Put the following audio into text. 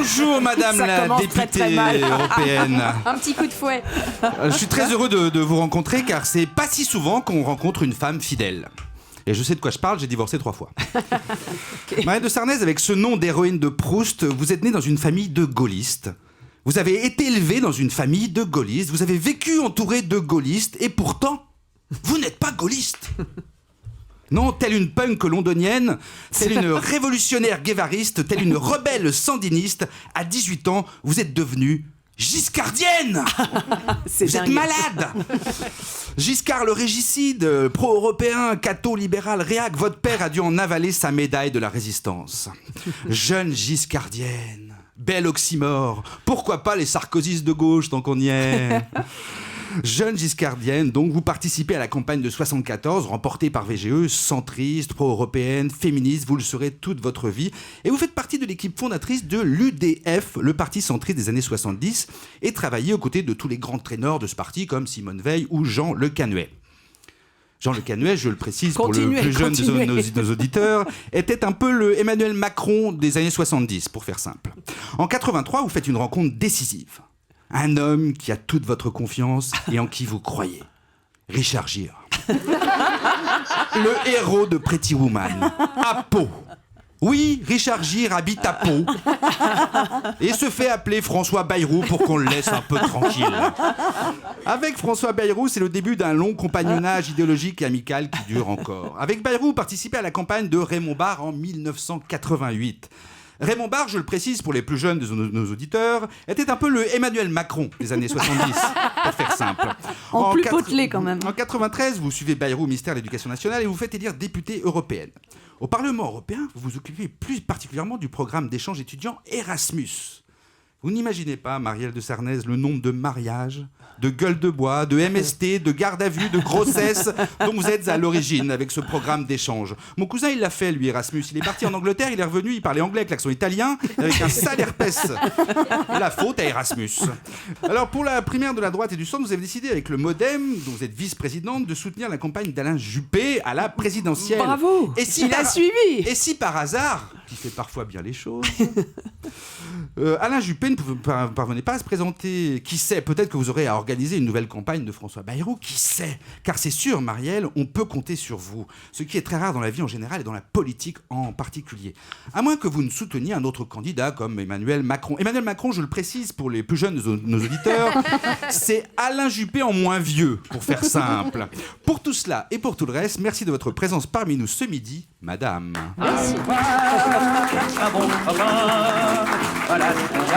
Bonjour Madame Ça la commence députée très mal. européenne. Un petit coup de fouet. Je suis très heureux de vous rencontrer car c'est pas si souvent qu'on rencontre une femme fidèle. Et je sais de quoi je parle, j'ai divorcé 3 fois. Marielle de Sarnez, avec ce nom d'héroïne de Proust, vous êtes née dans une famille de gaullistes. Vous avez été élevée dans une famille de gaullistes. Vous avez vécu entourée de gaullistes. Et pourtant, vous n'êtes pas gaulliste. Non, telle une punk londonienne, telle une révolutionnaire guévariste, telle une rebelle sandiniste, à 18 ans, vous êtes devenue giscardienne. C'est Vous êtes dingue. malade. Giscard le régicide, pro-européen, catho-libéral, réac, votre père a dû en avaler sa médaille de la résistance. Jeune giscardienne, bel oxymore, pourquoi pas les sarkozystes de gauche tant qu'on y est. Jeune giscardienne, donc vous participez à la campagne de 74, remportée par VGE, centriste, pro-européenne, féministe, vous le serez toute votre vie. Et vous faites partie de l'équipe fondatrice de l'UDF, le parti centriste des années 70, et travaillez aux côtés de tous les grands ténors de ce parti, comme Simone Veil ou Jean Le Canuet. Jean Le Canuet, je le précise pour le plus jeune de nos auditeurs, était un peu le Emmanuel Macron des années 70, pour faire simple. En 83, vous faites une rencontre décisive. Un homme qui a toute votre confiance et en qui vous croyez. Richard Gere. Le héros de Pretty Woman. À Pau. Oui, Richard Gere habite à Pau. Et se fait appeler François Bayrou pour qu'on le laisse un peu tranquille. Avec François Bayrou, c'est le début d'un long compagnonnage idéologique et amical qui dure encore. Avec Bayrou, vous participez à la campagne de Raymond Barre en 1988. Raymond Barre, je le précise pour les plus jeunes de nos auditeurs, était un peu le Emmanuel Macron des années 70, pour faire simple. En plus potelé quand même. En 93, vous suivez Bayrou au ministère de l'Éducation nationale et vous faites élire députée européenne. Au Parlement européen, vous vous occupez plus particulièrement du programme d'échange étudiant Erasmus. Vous n'imaginez pas, Marielle de Sarnez, le nombre de mariages, de gueules de bois, de MST, de garde à vue, de grossesse dont vous êtes à l'origine avec ce programme d'échange. Mon cousin, il l'a fait, lui, Erasmus. Il est parti en Angleterre, il est revenu, il parlait anglais avec l'accent italien, avec un sale herpès. Et la faute à Erasmus. Alors, pour la primaire de la droite et du centre, vous avez décidé, avec le MoDem, dont vous êtes vice-présidente, de soutenir la campagne d'Alain Juppé à la présidentielle. Bravo. Et si Il a suivi. Et si par hasard, qui fait parfois bien les choses, Alain Juppé ne parvenait pas à se présenter, qui sait, peut-être que vous aurez à organiser une nouvelle campagne de François Bayrou, qui sait, car c'est sûr, Marielle, on peut compter sur vous, ce qui est très rare dans la vie en général et dans la politique en particulier. À moins que vous ne souteniez un autre candidat comme Emmanuel Macron. Emmanuel Macron, je le précise pour les plus jeunes de nos auditeurs, c'est Alain Juppé en moins vieux, pour faire simple. Pour tout cela et pour tout le reste, merci de votre présence parmi nous ce midi, madame. Merci. Un bon copain, voilà ce qu'on